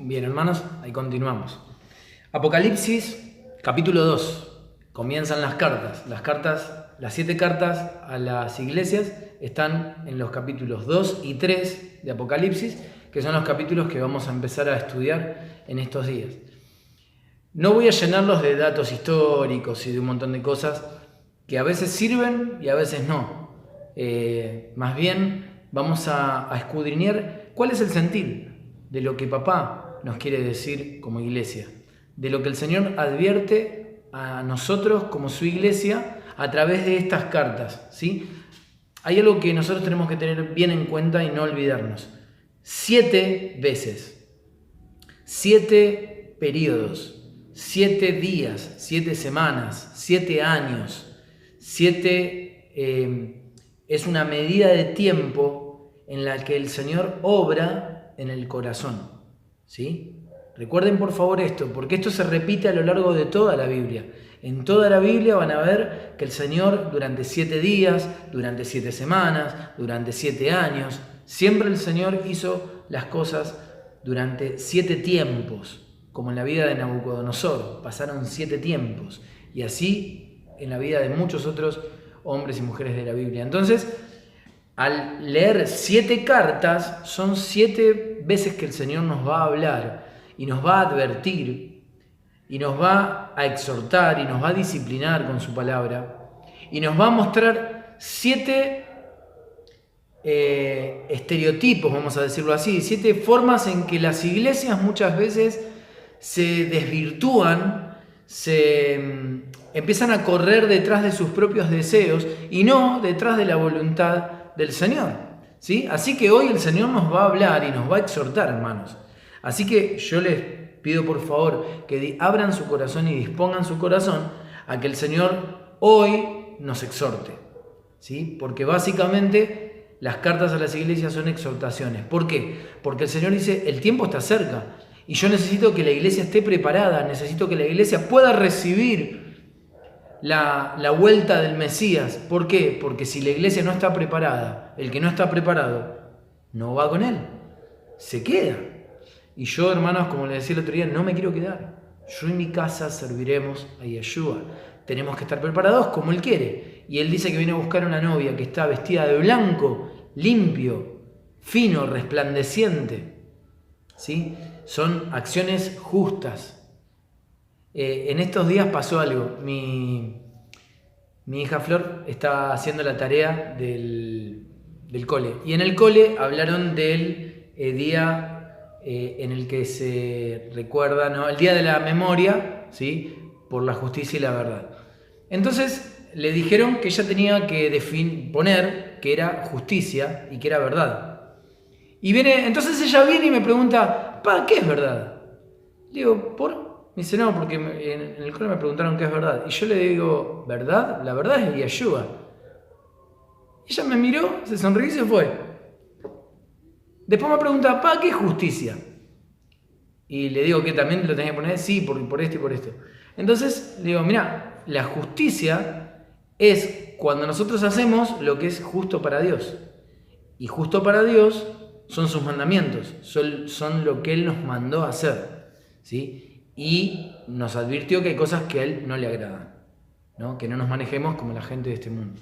Bien, hermanos, ahí continuamos. Apocalipsis, capítulo 2. Comienzan las cartas. Las 7 cartas a las iglesias están en los capítulos 2 y 3 de Apocalipsis, que son los capítulos que vamos a empezar a estudiar en estos días. No voy a llenarlos de datos históricos y de un montón de cosas que a veces sirven y a veces no. Más bien vamos a escudriñar cuál es el sentir de lo que papá nos quiere decir como iglesia, de lo que el Señor advierte a nosotros como su iglesia a través de estas cartas, ¿sí? Hay algo que nosotros tenemos que tener bien en cuenta y no olvidarnos. 7 veces, 7 periodos, 7 días, 7 semanas, 7 años, 7 es una medida de tiempo en la que el Señor obra en el corazón, ¿sí? Recuerden por favor esto, porque esto se repite a lo largo de toda la Biblia. En toda la Biblia van a ver que el Señor durante 7 días, durante 7 semanas, durante 7 años, siempre el Señor hizo las cosas durante 7 tiempos, como en la vida de Nabucodonosor, pasaron 7 tiempos, y así en la vida de muchos otros hombres y mujeres de la Biblia. Entonces, al leer 7 cartas, son 7 veces que el Señor nos va a hablar y nos va a advertir y nos va a exhortar y nos va a disciplinar con su palabra y nos va a mostrar 7 estereotipos, vamos a decirlo así, 7 formas en que las iglesias muchas veces se desvirtúan, se empiezan a correr detrás de sus propios deseos y no detrás de la voluntad del Señor, ¿sí? Así que hoy el Señor nos va a hablar y nos va a exhortar, hermanos. Así que yo les pido por favor que abran su corazón y dispongan su corazón a que el Señor hoy nos exhorte, ¿sí? Porque básicamente las cartas a las iglesias son exhortaciones. ¿Por qué? Porque el Señor dice, el tiempo está cerca y yo necesito que la iglesia esté preparada, necesito que la iglesia pueda recibir la vuelta del Mesías. ¿Por qué? Porque si la iglesia no está preparada, el que no está preparado no va con él, se queda. Y yo, hermanos, como les decía el otro día, no me quiero quedar. Yo y mi casa serviremos a Yeshua. Tenemos que estar preparados como Él quiere. Y Él dice que viene a buscar una novia que está vestida de blanco, limpio, fino, resplandeciente, ¿sí? Son acciones justas. En estos días pasó algo. Mi hija Flor estaba haciendo la tarea del cole. Y en el cole hablaron del día en el que se recuerda, ¿no?, el día de la memoria, ¿sí?, por la justicia y la verdad. Entonces le dijeron que ella tenía que poner que era justicia y que era verdad. Entonces ella viene y me pregunta, ¿para qué es verdad? Le digo, ¿por? Me dice, no, porque en el cole me preguntaron qué es verdad. Y yo le digo, ¿verdad? La verdad es Yeshua. Ella me miró, se sonrió y se fue. Después me pregunta, ¿para qué es justicia? Y le digo que también lo tenía que poner, sí, por esto y por esto. Entonces le digo, mira, la justicia es cuando nosotros hacemos lo que es justo para Dios. Y justo para Dios son sus mandamientos, son lo que Él nos mandó a hacer, ¿sí? Y nos advirtió que hay cosas que a Él no le agradan, ¿no? Que no nos manejemos como la gente de este mundo.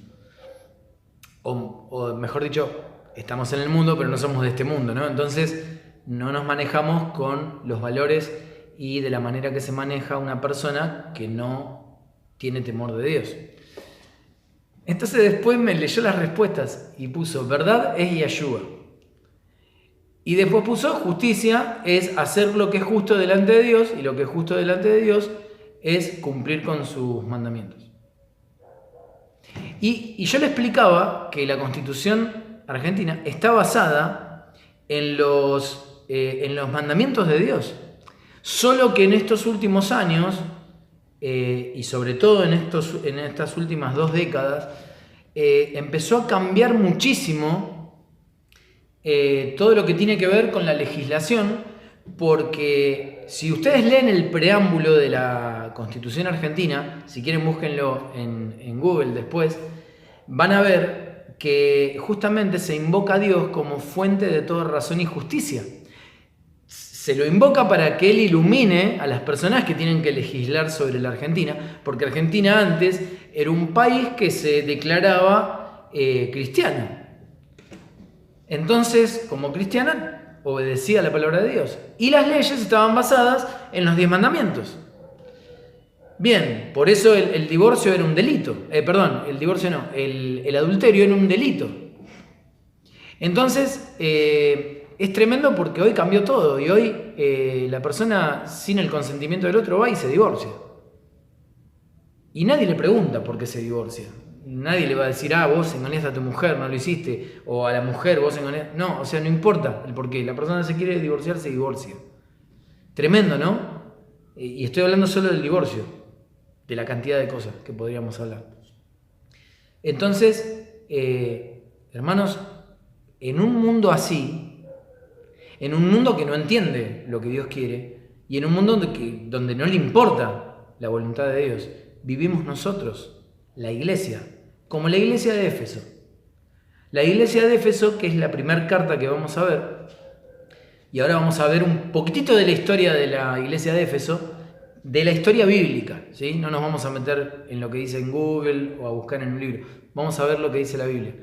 O mejor dicho, estamos en el mundo, pero no somos de este mundo, ¿no? Entonces no nos manejamos con los valores y de la manera que se maneja una persona que no tiene temor de Dios. Entonces después me leyó las respuestas y puso, verdad es Yeshua. Y después puso, justicia es hacer lo que es justo delante de Dios, y lo que es justo delante de Dios es cumplir con sus mandamientos. Y yo le explicaba que la Constitución argentina está basada en los mandamientos de Dios. Solo que en estos últimos años, y sobre todo en estas últimas 2 décadas, empezó a cambiar muchísimo todo lo que tiene que ver con la legislación, porque si ustedes leen el preámbulo de la Constitución argentina, si quieren búsquenlo en Google después, van a ver que justamente se invoca a Dios como fuente de toda razón y justicia. se lo invoca para que él ilumine a las personas que tienen que legislar sobre la Argentina, porque Argentina antes era un país que se declaraba cristiano. Entonces, como cristiana, obedecía la palabra de Dios. Y las leyes estaban basadas en los 10 mandamientos. Bien, por eso el divorcio era un delito. El divorcio no, el adulterio era un delito. Entonces, es tremendo porque hoy cambió todo y hoy la persona sin el consentimiento del otro va y se divorcia. Y nadie le pregunta por qué se divorcia. Nadie le va a decir, vos engañaste a tu mujer, no lo hiciste. O a la mujer, vos engañaste. No, o sea, no importa el por qué. La persona se quiere divorciar, se divorcia. Tremendo, ¿no? Y estoy hablando solo del divorcio, de la cantidad de cosas que podríamos hablar. Entonces, hermanos, en un mundo así, en un mundo que no entiende lo que Dios quiere, y en un mundo donde no le importa la voluntad de Dios, vivimos nosotros, la iglesia, como la iglesia de Éfeso. La iglesia de Éfeso, que es la primera carta que vamos a ver, y ahora vamos a ver un poquitito de la historia de la iglesia de Éfeso, de la historia bíblica, ¿sí? No nos vamos a meter en lo que dice en Google o a buscar en un libro, vamos a ver lo que dice la Biblia.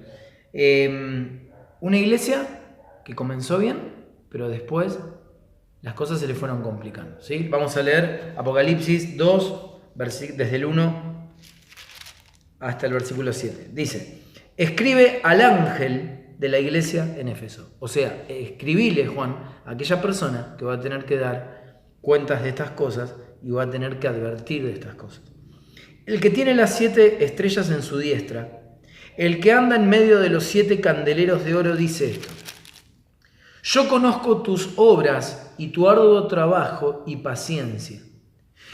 Una iglesia que comenzó bien, pero después las cosas se le fueron complicando, ¿sí? Vamos a leer Apocalipsis 2, desde el 1 hasta el versículo 7. Dice, escribe al ángel de la iglesia en Éfeso. O sea, escribile, Juan, a aquella persona que va a tener que dar cuentas de estas cosas y va a tener que advertir de estas cosas. El que tiene las 7 estrellas en su diestra, el que anda en medio de los 7 candeleros de oro, dice esto: yo conozco tus obras y tu arduo trabajo y paciencia,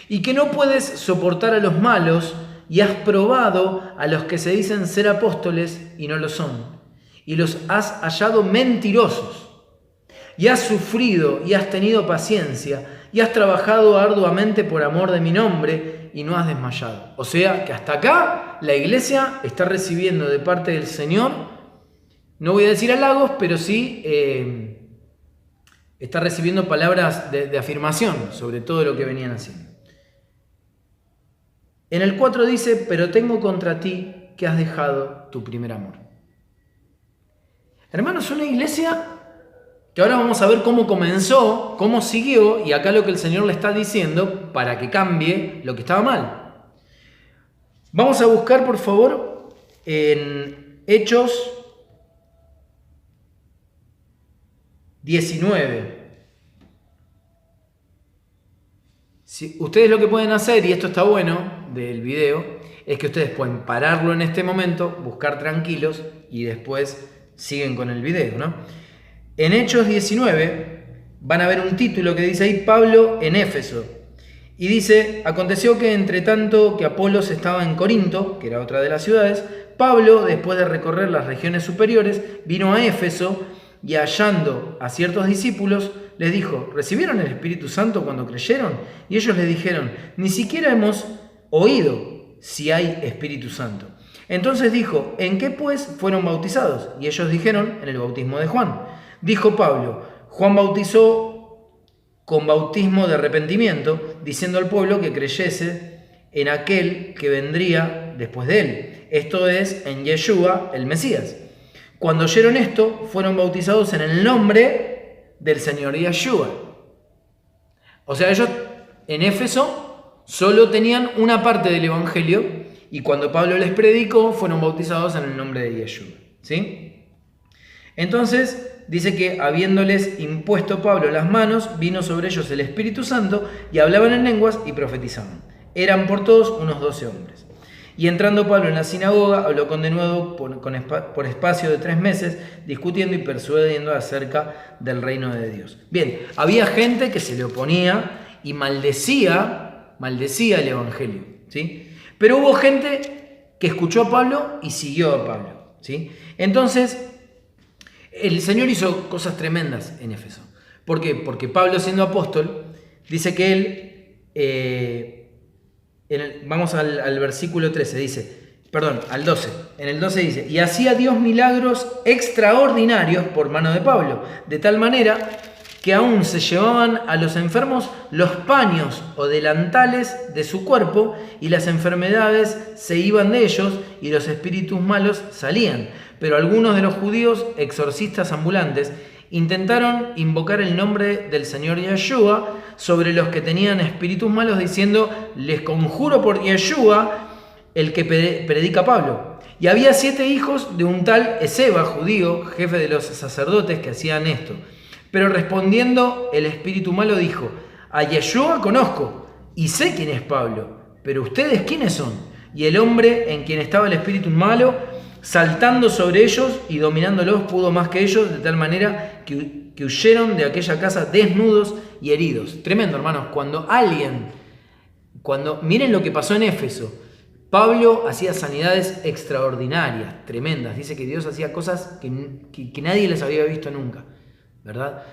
y que no puedes soportar a los malos, y has probado a los que se dicen ser apóstoles y no lo son, y los has hallado mentirosos, y has sufrido y has tenido paciencia, y has trabajado arduamente por amor de mi nombre, y no has desmayado. O sea que hasta acá la iglesia está recibiendo de parte del Señor, no voy a decir halagos, pero sí está recibiendo palabras de afirmación sobre todo lo que venían haciendo. En el 4 dice, pero tengo contra ti que has dejado tu primer amor. Hermanos, una iglesia que ahora vamos a ver cómo comenzó, cómo siguió, y acá lo que el Señor le está diciendo para que cambie lo que estaba mal. Vamos a buscar, por favor, en Hechos 19. Si ustedes lo que pueden hacer, y esto está bueno del video, es que ustedes pueden pararlo en este momento, buscar tranquilos y después siguen con el video, ¿no? En Hechos 19 van a ver un título que dice ahí Pablo en Éfeso. Y dice, aconteció que entre tanto que Apolos estaba en Corinto, que era otra de las ciudades, Pablo, después de recorrer las regiones superiores, vino a Éfeso y hallando a ciertos discípulos, les dijo, ¿recibieron el Espíritu Santo cuando creyeron? Y ellos le dijeron, ni siquiera hemos oído si hay Espíritu Santo. Entonces dijo, ¿en qué pues fueron bautizados? Y ellos dijeron, en el bautismo de Juan. Dijo Pablo, Juan bautizó con bautismo de arrepentimiento, diciendo al pueblo que creyese en aquel que vendría después de él, esto es, en Yeshua, el Mesías. Cuando oyeron esto, fueron bautizados en el nombre del Señor Yeshua. O sea, ellos en Éfeso solo tenían una parte del Evangelio y cuando Pablo les predicó, fueron bautizados en el nombre de Yeshua. ¿Sí? Entonces, dice que habiéndoles impuesto Pablo las manos, vino sobre ellos el Espíritu Santo y hablaban en lenguas y profetizaban. Eran por todos unos 12 hombres. Y entrando Pablo en la sinagoga, habló con denuedo por espacio de 3 meses, discutiendo y persuadiendo acerca del reino de Dios. Bien, había gente que se le oponía y maldecía el Evangelio, ¿sí? Pero hubo gente que escuchó a Pablo y siguió a Pablo, ¿sí? Entonces, el Señor hizo cosas tremendas en Éfeso. ¿Por qué? Porque Pablo, siendo apóstol, dice que él... vamos al versículo 13, al 12. En el 12 dice, y hacía Dios milagros extraordinarios por mano de Pablo, de tal manera que aún se llevaban a los enfermos los paños o delantales de su cuerpo, y las enfermedades se iban de ellos y los espíritus malos salían. Pero algunos de los judíos, exorcistas ambulantes, intentaron invocar el nombre del Señor Yeshua sobre los que tenían espíritus malos, diciendo: les conjuro por Yeshua, el que predica Pablo. Y había 7 hijos de un tal Eseba, judío, jefe de los sacerdotes, que hacían esto. Pero respondiendo el espíritu malo dijo: a Yeshua conozco y sé quién es Pablo, pero ustedes ¿quiénes son? Y el hombre en quien estaba el espíritu malo, saltando sobre ellos y dominándolos, pudo más que ellos, de tal manera que huyeron de aquella casa desnudos y heridos. Tremendo, hermanos. Miren lo que pasó en Éfeso. Pablo hacía sanidades extraordinarias, tremendas. Dice que Dios hacía cosas que nadie les había visto nunca, ¿verdad?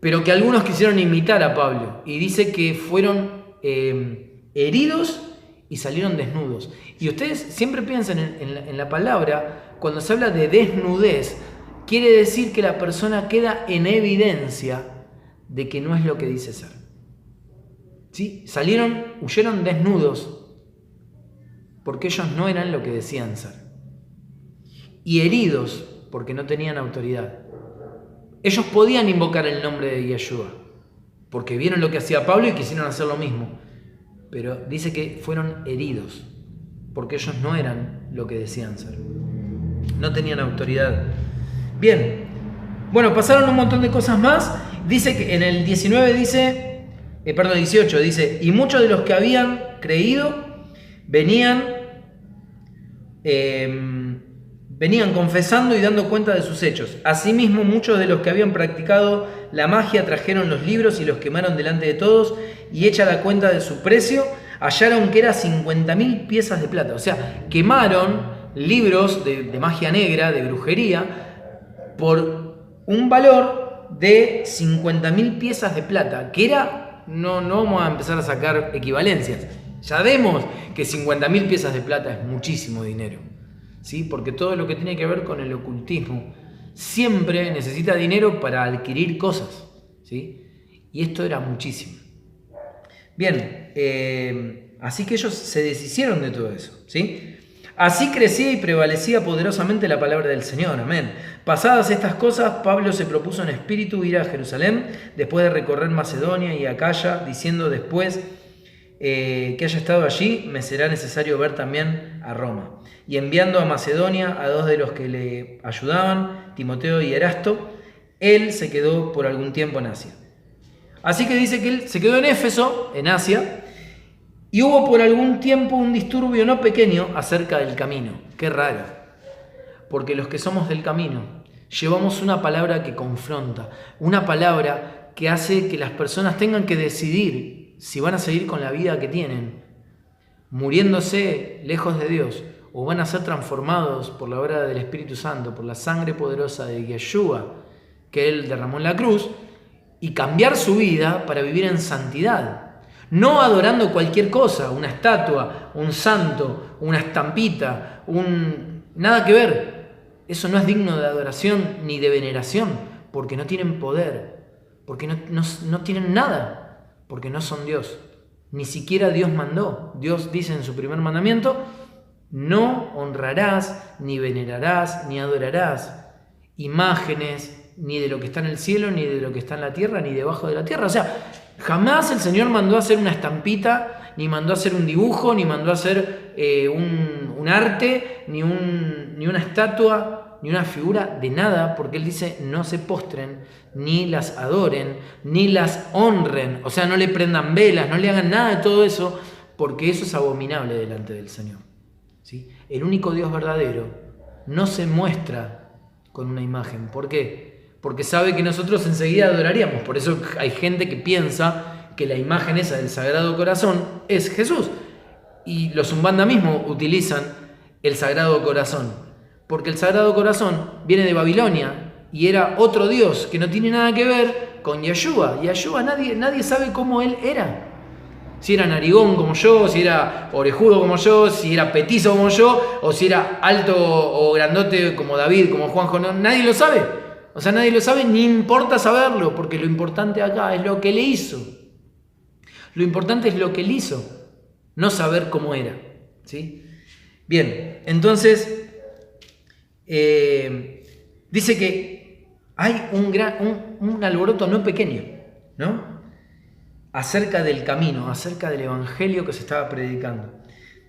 Pero que algunos quisieron imitar a Pablo. Y dice que fueron heridos y salieron desnudos. Y ustedes siempre piensan en la palabra, cuando se habla de desnudez, quiere decir que la persona queda en evidencia de que no es lo que dice ser. ¿Sí? Huyeron desnudos, porque ellos no eran lo que decían ser. Y heridos, porque no tenían autoridad. Ellos podían invocar el nombre de Yeshua, porque vieron lo que hacía Pablo y quisieron hacer lo mismo. Pero dice que fueron heridos, porque ellos no eran lo que decían ser. No tenían autoridad. Bien, bueno, pasaron un montón de cosas más. Dice que en el 18 dice: y muchos de los que habían creído venían confesando y dando cuenta de sus hechos. Asimismo, muchos de los que habían practicado la magia trajeron los libros y los quemaron delante de todos, y hecha la cuenta de su precio, hallaron que era 50.000 piezas de plata. O sea, quemaron libros de magia negra, de brujería, por un valor de 50.000 piezas de plata, que era, no vamos a empezar a sacar equivalencias. Ya vemos que 50.000 piezas de plata es muchísimo dinero, ¿sí? Porque todo lo que tiene que ver con el ocultismo siempre necesita dinero para adquirir cosas, ¿sí? Y esto era muchísimo. Bien, así que ellos se deshicieron de todo eso, ¿sí? Así crecía y prevalecía poderosamente la palabra del Señor, amén. Pasadas estas cosas, Pablo se propuso en espíritu ir a Jerusalén, después de recorrer Macedonia y Acaya, diciendo después que haya estado allí, me será necesario ver también a Roma. Y enviando a Macedonia a 2 de los que le ayudaban, Timoteo y Erasto, él se quedó por algún tiempo en Asia. Así que dice que él se quedó en Éfeso, en Asia, y hubo por algún tiempo un disturbio no pequeño acerca del camino. Qué raro, porque los que somos del camino llevamos una palabra que confronta, una palabra que hace que las personas tengan que decidir si van a seguir con la vida que tienen, muriéndose lejos de Dios, o van a ser transformados por la obra del Espíritu Santo, por la sangre poderosa de Yeshua que Él derramó en la cruz, y cambiar su vida para vivir en santidad. No adorando cualquier cosa, una estatua, un santo, una estampita, nada que ver. Eso no es digno de adoración ni de veneración, porque no tienen poder, porque no tienen nada. Porque no son Dios. Ni siquiera Dios mandó. Dios dice en su primer mandamiento: no honrarás, ni venerarás, ni adorarás imágenes, ni de lo que está en el cielo, ni de lo que está en la tierra, ni debajo de la tierra. O sea, jamás el Señor mandó a hacer una estampita, ni mandó a hacer un dibujo, ni mandó a hacer un arte, ni una estatua, ni una figura de nada, porque Él dice: no se postren, ni las adoren, ni las honren. O sea, no le prendan velas, no le hagan nada de todo eso, porque eso es abominable delante del Señor, ¿sí? El único Dios verdadero no se muestra con una imagen. ¿Por qué? Porque sabe que nosotros enseguida adoraríamos. Por eso hay gente que piensa que la imagen esa del Sagrado Corazón es Jesús. Y los Umbanda mismos utilizan el Sagrado Corazón, porque el Sagrado Corazón viene de Babilonia y era otro Dios que no tiene nada que ver con Yeshua. Yeshua nadie sabe cómo Él era. Si era narigón como yo, si era orejudo como yo, si era petizo como yo, o si era alto o grandote como David, como Juanjo, nadie lo sabe. O sea, nadie lo sabe, ni importa saberlo, porque lo importante acá es lo que él hizo. Lo importante es lo que él hizo, no saber cómo era. ¿Sí? Bien, entonces dice que hay un alboroto no pequeño, ¿no? Acerca del camino, acerca del evangelio que se estaba predicando.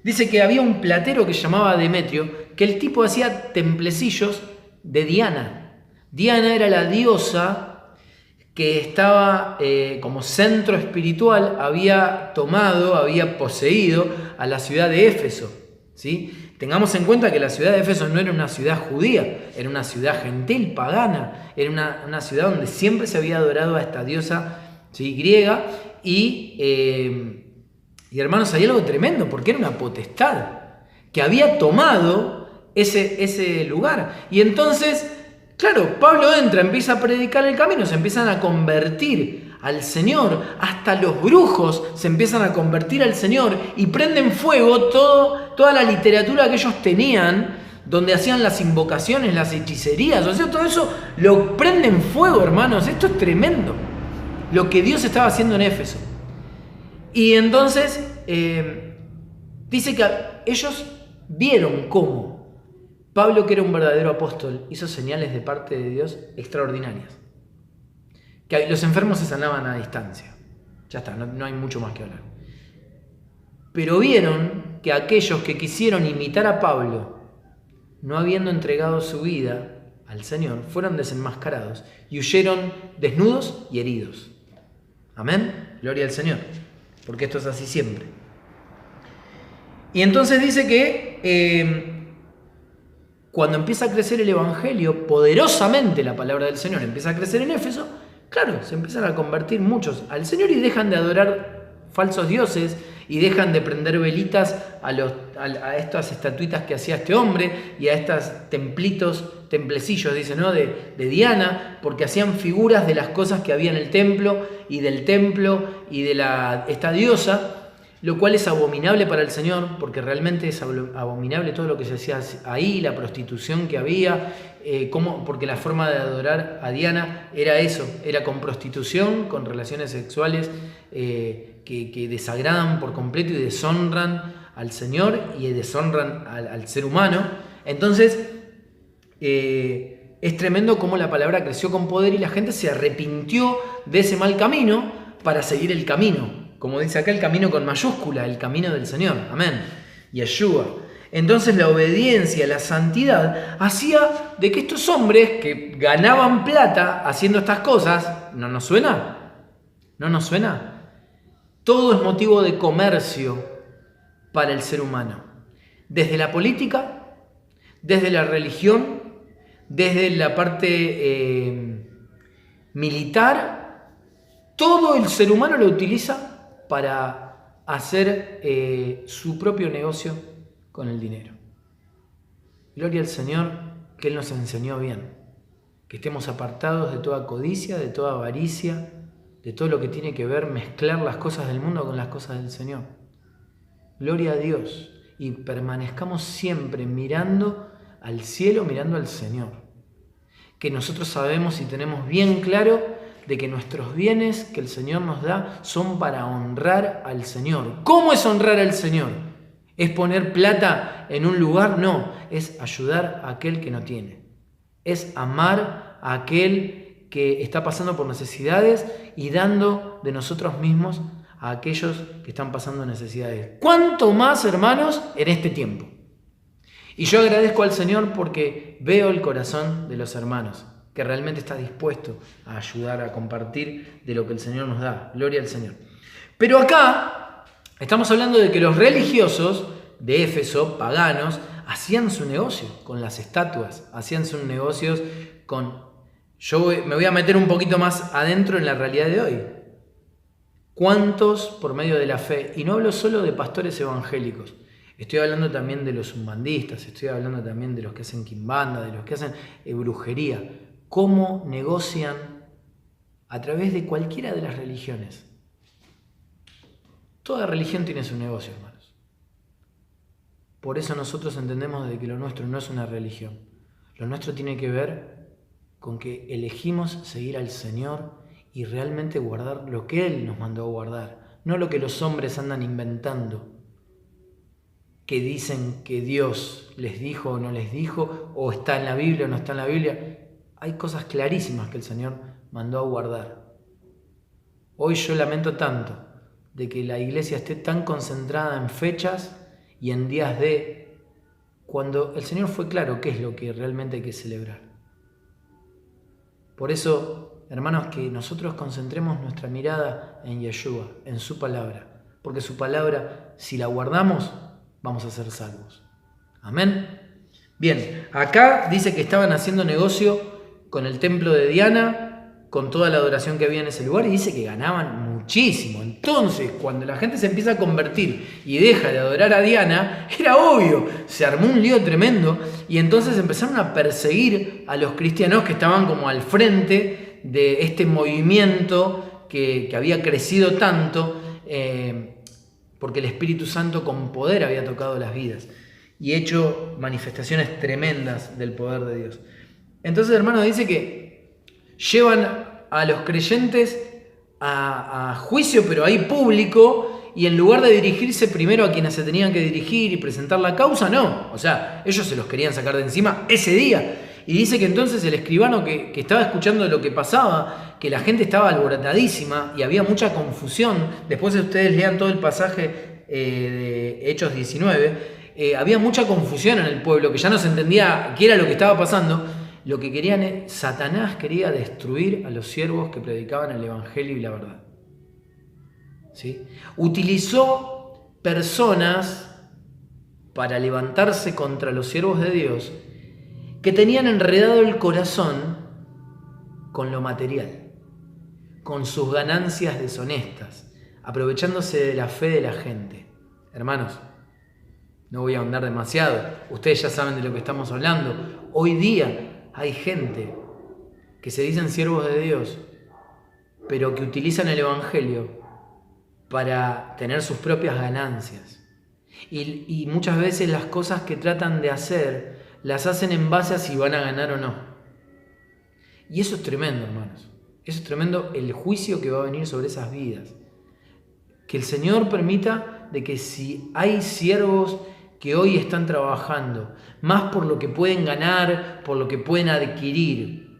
Dice que había un platero que se llamaba Demetrio, que el tipo hacía templecillos de Diana. Diana era la diosa que estaba como centro espiritual, había poseído a la ciudad de Éfeso. ¿Sí? Tengamos en cuenta que la ciudad de Éfeso no era una ciudad judía, era una ciudad gentil, pagana, era una ciudad donde siempre se había adorado a esta diosa, ¿sí?, griega, y hermanos, hay algo tremendo, porque era una potestad que había tomado ese lugar. Y entonces, claro, Pablo entra, empieza a predicar el camino, se empiezan a convertir al Señor, hasta los brujos se empiezan a convertir al Señor y prenden fuego toda la literatura que ellos tenían, donde hacían las invocaciones, las hechicerías, o sea, todo eso lo prenden fuego, hermanos. Esto es tremendo, lo que Dios estaba haciendo en Éfeso. Y entonces dice que ellos vieron cómo Pablo, que era un verdadero apóstol, hizo señales de parte de Dios extraordinarias. Que los enfermos se sanaban a distancia. Ya está, no hay mucho más que hablar. Pero vieron que aquellos que quisieron imitar a Pablo, no habiendo entregado su vida al Señor, fueron desenmascarados y huyeron desnudos y heridos. Amén. Gloria al Señor. Porque esto es así siempre. Y entonces dice que cuando empieza a crecer el Evangelio, poderosamente la palabra del Señor empieza a crecer en Éfeso, claro, se empiezan a convertir muchos al Señor y dejan de adorar falsos dioses y dejan de prender velitas a estas estatuitas que hacía este hombre y a estos templecillos, dice, ¿no?, de Diana, porque hacían figuras de las cosas que había en el templo y del templo y de esta diosa, lo cual es abominable para el Señor, porque realmente es abominable todo lo que se hacía ahí, la prostitución que había, porque la forma de adorar a Diana era eso, era con prostitución, con relaciones sexuales que desagradan por completo y deshonran al Señor y deshonran al ser humano. Entonces, es tremendo cómo la palabra creció con poder y la gente se arrepintió de ese mal camino para seguir el camino. Como dice acá, el camino con mayúscula, el camino del Señor. Amén. Yeshua. Entonces la obediencia, la santidad, hacía de que estos hombres que ganaban plata haciendo estas cosas, ¿no nos suena? ¿No nos suena? Todo es motivo de comercio para el ser humano. Desde la política, desde la religión, desde la parte militar, todo el ser humano lo utiliza para hacer su propio negocio con el dinero. Gloria al Señor, que Él nos enseñó bien, que estemos apartados de toda codicia, de toda avaricia, de todo lo que tiene que ver mezclar las cosas del mundo con las cosas del Señor. Gloria a Dios, y permanezcamos siempre mirando al cielo, mirando al Señor, que nosotros sabemos y tenemos bien claro de que nuestros bienes que el Señor nos da son para honrar al Señor. ¿Cómo es honrar al Señor? ¿Es poner plata en un lugar? No, es ayudar a aquel que no tiene. Es amar a aquel que está pasando por necesidades y dando de nosotros mismos a aquellos que están pasando necesidades. ¿Cuánto más, hermanos, en este tiempo? Y yo agradezco al Señor porque veo el corazón de los hermanos, que realmente está dispuesto a ayudar, a compartir de lo que el Señor nos da. Gloria al Señor. Pero acá estamos hablando de que los religiosos de Éfeso, paganos, hacían su negocio con las estatuas, hacían sus negocios con... me voy a meter un poquito más adentro en la realidad de hoy. ¿Cuántos por medio de la fe? Y no hablo solo de pastores evangélicos. Estoy hablando también de los umbandistas, estoy hablando también de los que hacen quimbanda, de los que hacen brujería. ¿Cómo negocian a través de cualquiera de las religiones? Toda religión tiene su negocio, hermanos. Por eso nosotros entendemos de que lo nuestro no es una religión. Lo nuestro tiene que ver con que elegimos seguir al Señor y realmente guardar lo que Él nos mandó a guardar, no lo que los hombres andan inventando, que dicen que Dios les dijo o no les dijo, o está en la Biblia o no está en la Biblia. Hay cosas clarísimas que el Señor mandó a guardar. Hoy yo lamento tanto de que la iglesia esté tan concentrada en fechas y en días cuando el Señor fue claro qué es lo que realmente hay que celebrar. Por eso, hermanos, que nosotros concentremos nuestra mirada en Yeshua, en su palabra, porque su palabra, si la guardamos, vamos a ser salvos. Amén. Bien, acá dice que estaban haciendo negocio con el templo de Diana, con toda la adoración que había en ese lugar, y dice que ganaban muchísimo. Entonces, cuando la gente se empieza a convertir y deja de adorar a Diana, era obvio, se armó un lío tremendo, y entonces empezaron a perseguir a los cristianos que estaban como al frente de este movimiento que había crecido tanto, porque el Espíritu Santo con poder había tocado las vidas y hecho manifestaciones tremendas del poder de Dios. Entonces, hermano, dice que llevan a los creyentes a juicio, pero ahí público, y en lugar de dirigirse primero a quienes se tenían que dirigir y presentar la causa, no. O sea, ellos se los querían sacar de encima ese día. Y dice que entonces el escribano que estaba escuchando lo que pasaba, que la gente estaba alborotadísima y había mucha confusión. Después ustedes lean todo el pasaje de Hechos 19. Había mucha confusión en el pueblo, que ya no se entendía qué era lo que estaba pasando. Lo que querían Satanás quería destruir a los siervos que predicaban el evangelio y la verdad. ¿Sí? Utilizó personas para levantarse contra los siervos de Dios que tenían enredado el corazón con lo material, con sus ganancias deshonestas, aprovechándose de la fe de la gente. Hermanos, no voy a ahondar demasiado, ustedes ya saben de lo que estamos hablando. Hoy día hay gente que se dicen siervos de Dios, pero que utilizan el evangelio para tener sus propias ganancias. Y muchas veces las cosas que tratan de hacer, las hacen en base a si van a ganar o no. Y eso es tremendo, hermanos. Eso es tremendo, el juicio que va a venir sobre esas vidas. Que el Señor permita de que si hay siervos que hoy están trabajando, más por lo que pueden ganar, por lo que pueden adquirir,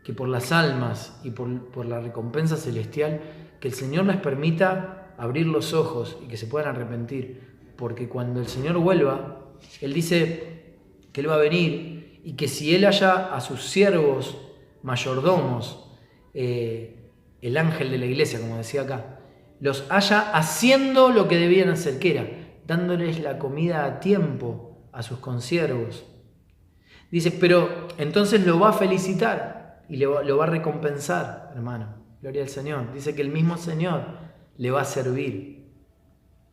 que por las almas y por la recompensa celestial, que el Señor les permita abrir los ojos y que se puedan arrepentir. Porque cuando el Señor vuelva, Él dice que Él va a venir y que si Él halla a sus siervos, mayordomos, el ángel de la iglesia, como decía acá, los halla haciendo lo que debían hacer, que era dándoles la comida a tiempo a sus consiervos. Dice, pero entonces lo va a felicitar y lo va a recompensar, hermano. Gloria al Señor. Dice que el mismo Señor le va a servir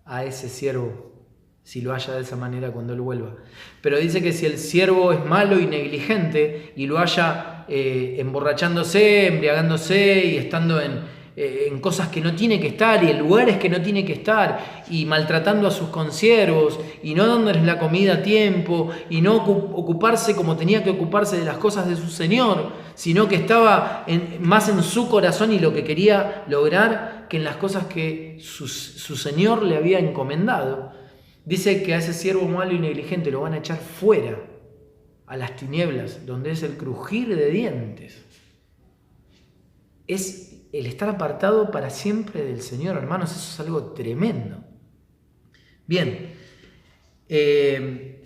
a ese siervo si lo halla de esa manera cuando Él vuelva. Pero dice que si el siervo es malo y negligente y lo halla emborrachándose, embriagándose y estando en cosas que no tiene que estar y en lugares que no tiene que estar y maltratando a sus consiervos y no dándoles la comida a tiempo y no ocuparse como tenía que ocuparse de las cosas de su Señor, sino que estaba más en su corazón y lo que quería lograr que en las cosas que su Señor le había encomendado. Dice que a ese siervo malo y negligente lo van a echar fuera, a las tinieblas, donde es el crujir de dientes. Es el estar apartado para siempre del Señor, hermanos, eso es algo tremendo. Bien, en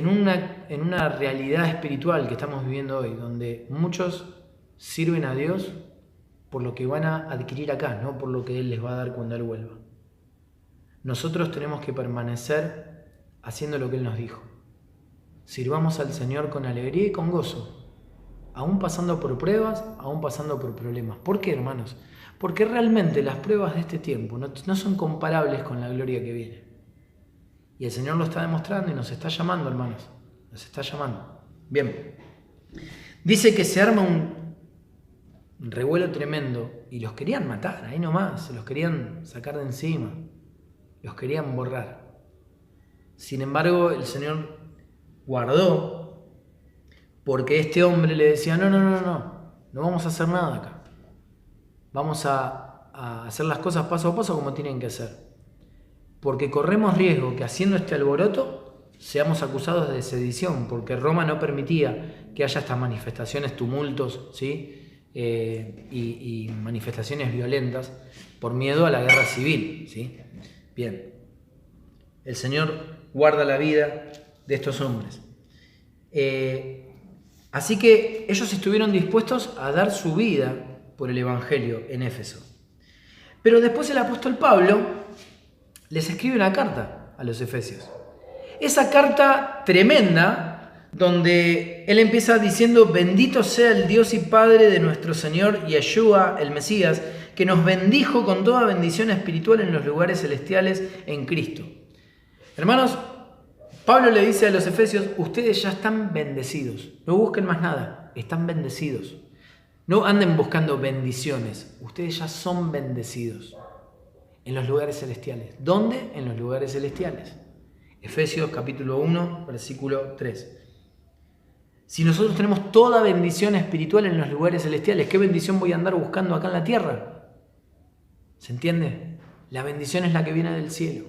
una realidad espiritual que estamos viviendo hoy, donde muchos sirven a Dios por lo que van a adquirir acá, no por lo que Él les va a dar cuando Él vuelva. Nosotros tenemos que permanecer haciendo lo que Él nos dijo. Sirvamos al Señor con alegría y con gozo, aún pasando por pruebas, aún pasando por problemas. ¿Por qué, hermanos? Porque realmente las pruebas de este tiempo no son comparables con la gloria que viene. Y el Señor lo está demostrando y nos está llamando, hermanos. Nos está llamando. Bien. Dice que se arma un revuelo tremendo y los querían matar, ahí nomás, se los querían sacar de encima. Los querían borrar. Sin embargo, el Señor guardó porque este hombre le decía, no vamos a hacer nada acá. Vamos a hacer las cosas paso a paso como tienen que ser. Porque corremos riesgo que haciendo este alboroto seamos acusados de sedición, porque Roma no permitía que haya estas manifestaciones, tumultos, ¿sí? Y manifestaciones violentas por miedo a la guerra civil, ¿sí? Bien, el Señor guarda la vida de estos hombres. Así que ellos estuvieron dispuestos a dar su vida por el Evangelio en Éfeso. Pero después el apóstol Pablo les escribe una carta a los efesios. Esa carta tremenda, donde él empieza diciendo: bendito sea el Dios y Padre de nuestro Señor Yeshua, el Mesías, que nos bendijo con toda bendición espiritual en los lugares celestiales en Cristo. Hermanos, Pablo le dice a los efesios: ustedes ya están bendecidos, no busquen más nada, están bendecidos. No anden buscando bendiciones, ustedes ya son bendecidos en los lugares celestiales. ¿Dónde? En los lugares celestiales. Efesios capítulo 1, versículo 3. Si nosotros tenemos toda bendición espiritual en los lugares celestiales, ¿qué bendición voy a andar buscando acá en la tierra? ¿Se entiende? La bendición es la que viene del cielo.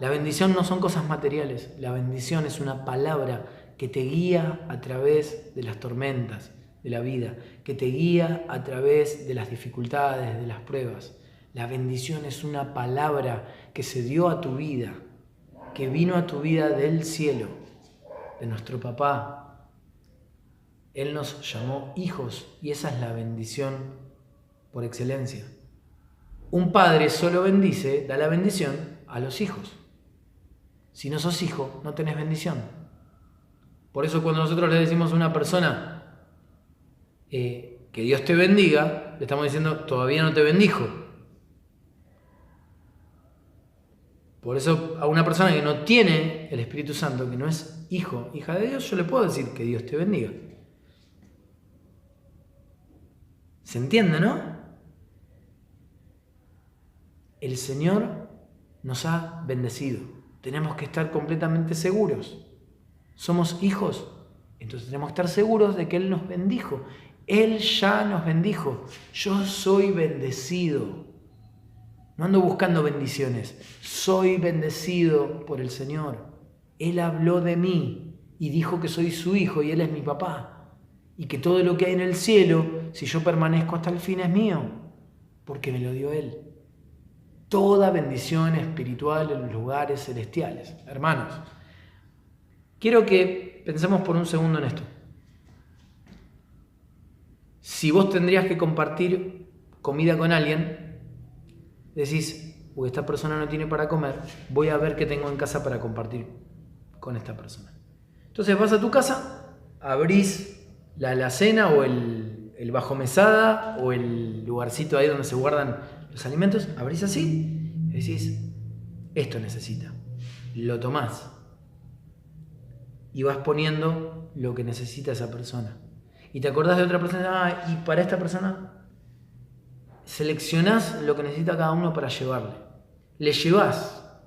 La bendición no son cosas materiales, la bendición es una palabra que te guía a través de las tormentas de la vida, que te guía a través de las dificultades, de las pruebas. La bendición es una palabra que se dio a tu vida, que vino a tu vida del cielo, de nuestro papá. Él nos llamó hijos y esa es la bendición por excelencia. Un padre solo bendice, da la bendición a los hijos. Si no sos hijo, no tenés bendición. Por eso cuando nosotros le decimos a una persona que Dios te bendiga, le estamos diciendo: todavía no te bendijo. Por eso a una persona que no tiene el Espíritu Santo, que no es hijo, hija de Dios, yo le puedo decir que Dios te bendiga. ¿Se entiende, no? El Señor nos ha bendecido. Tenemos que estar completamente seguros. Somos hijos, entonces tenemos que estar seguros de que Él nos bendijo. Él ya nos bendijo. Yo soy bendecido. No ando buscando bendiciones. Soy bendecido por el Señor. Él habló de mí y dijo que soy su hijo y Él es mi papá. Y que todo lo que hay en el cielo, si yo permanezco hasta el fin, es mío, porque me lo dio Él. Toda bendición espiritual en los lugares celestiales. Hermanos, quiero que pensemos por un segundo en esto. Si vos tendrías que compartir comida con alguien, decís: uy, esta persona no tiene para comer, voy a ver qué tengo en casa para compartir con esta persona. Entonces vas a tu casa, abrís la alacena o el bajo mesada o el lugarcito ahí donde se guardan los alimentos, abrís así y decís: esto necesita. Lo tomás y vas poniendo lo que necesita esa persona. Y te acordás de otra persona, y para esta persona seleccionás lo que necesita cada uno para llevarle. Le llevás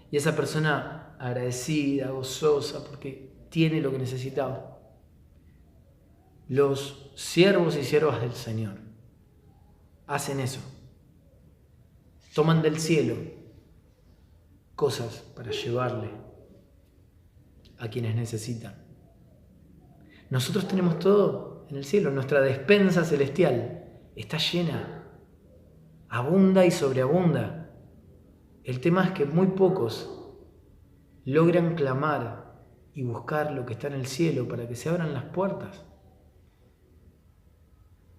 y esa persona agradecida, gozosa, porque tiene lo que necesitaba. Los siervos y siervas del Señor hacen eso. Toman del cielo cosas para llevarle a quienes necesitan. Nosotros tenemos todo en el cielo. Nuestra despensa celestial está llena, abunda y sobreabunda. El tema es que muy pocos logran clamar y buscar lo que está en el cielo para que se abran las puertas.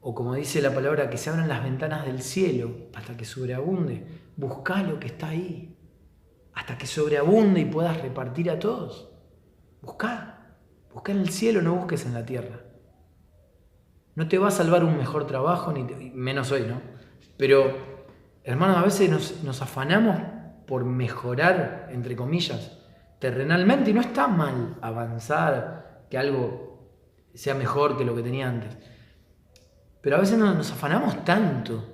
O como dice la palabra, que se abran las ventanas del cielo hasta que sobreabunde. Buscá lo que está ahí hasta que sobreabunde y puedas repartir a todos. Buscá en el cielo, no busques en la tierra. No te va a salvar un mejor trabajo, ni menos hoy, ¿no? Pero, hermanos, a veces nos afanamos por mejorar, entre comillas, terrenalmente, y no está mal avanzar, que algo sea mejor que lo que tenía antes. Pero a veces nos afanamos tanto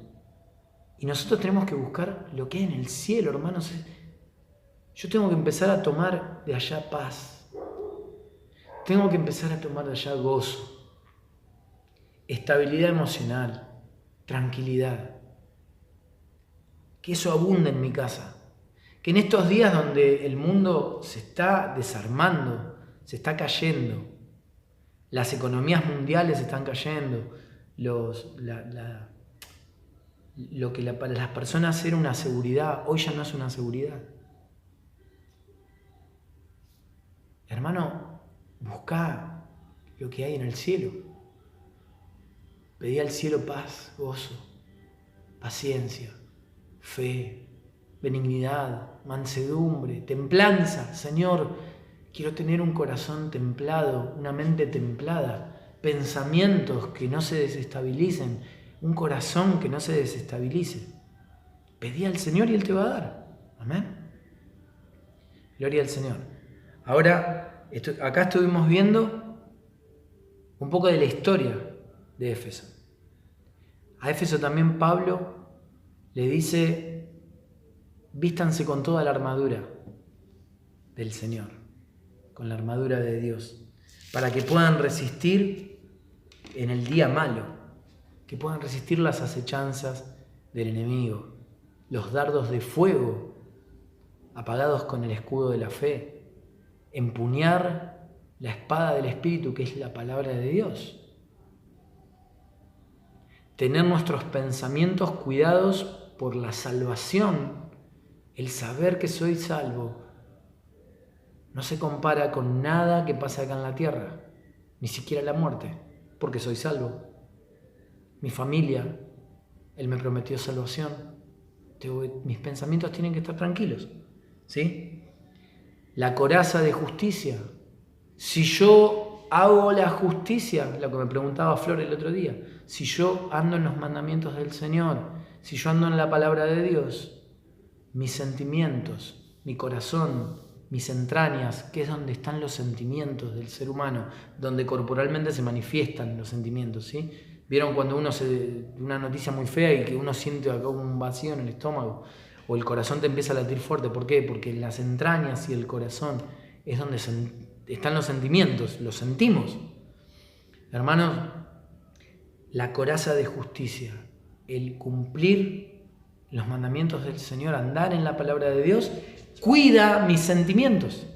y nosotros tenemos que buscar lo que hay en el cielo, hermanos. Yo tengo que empezar a tomar de allá paz. tengo que empezar a tomar de allá gozo, estabilidad emocional, tranquilidad. Que eso abunde en mi casa. Que en estos días donde el mundo se está desarmando, se está cayendo, las economías mundiales están cayendo, lo que para las personas era una seguridad, hoy ya no es una seguridad. Hermano, buscá lo que hay en el cielo. Pedí al cielo paz, gozo, paciencia, fe, benignidad, mansedumbre, templanza. Señor, quiero tener un corazón templado, una mente templada, pensamientos que no se desestabilicen, un corazón que no se desestabilice. Pedí al Señor y Él te va a dar. Amén. Gloria al Señor. Ahora, acá estuvimos viendo un poco de la historia de Éfeso. A Éfeso también Pablo le dice: vístanse con toda la armadura del Señor, con la armadura de Dios, para que puedan resistir en el día malo, que puedan resistir las acechanzas del enemigo, los dardos de fuego apagados con el escudo de la fe, empuñar la espada del Espíritu, que es la palabra de Dios. Tener nuestros pensamientos cuidados por la salvación, el saber que soy salvo, no se compara con nada que pasa acá en la tierra, ni siquiera la muerte, porque soy salvo. Mi familia, Él me prometió salvación. Mis pensamientos tienen que estar tranquilos, ¿sí? La coraza de justicia. Si yo hago la justicia, lo que me preguntaba Flor el otro día, si yo ando en los mandamientos del Señor, si yo ando en la palabra de Dios, mis sentimientos, mi corazón, mis entrañas, que es donde están los sentimientos del ser humano, donde corporalmente se manifiestan los sentimientos, ¿sí? ¿Vieron cuando una noticia muy fea y que uno siente acá un vacío en el estómago? O el corazón te empieza a latir fuerte. ¿Por qué? Porque en las entrañas y el corazón es donde están los sentimientos, los sentimos. Hermanos, la coraza de justicia, el cumplir los mandamientos del Señor, andar en la palabra de Dios, cuida mis sentimientos.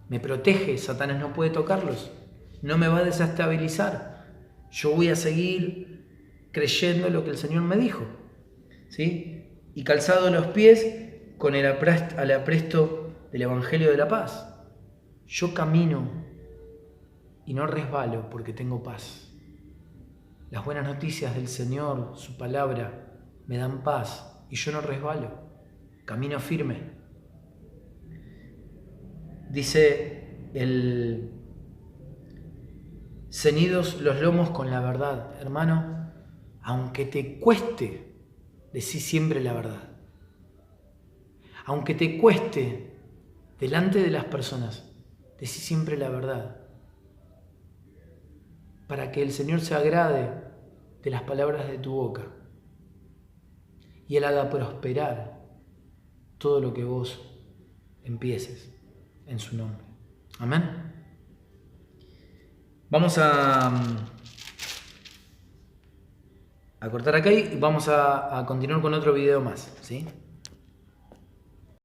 Me protege, Satanás no puede tocarlos, no me va a desestabilizar. Yo voy a seguir creyendo lo que el Señor me dijo, ¿sí? Y calzado los pies con el apresto del Evangelio de la paz. Yo camino y no resbalo porque tengo paz. Las buenas noticias del Señor, su palabra, me dan paz y yo no resbalo. Camino firme. Dice ceñidos los lomos con la verdad. Hermano, aunque te cueste, decí siempre la verdad. Aunque te cueste delante de las personas, decí siempre la verdad. Para que el Señor se agrade de las palabras de tu boca y Él haga prosperar todo lo que vos empieces en su nombre. Amén. Vamos a cortar acá y vamos a continuar con otro video más, ¿sí?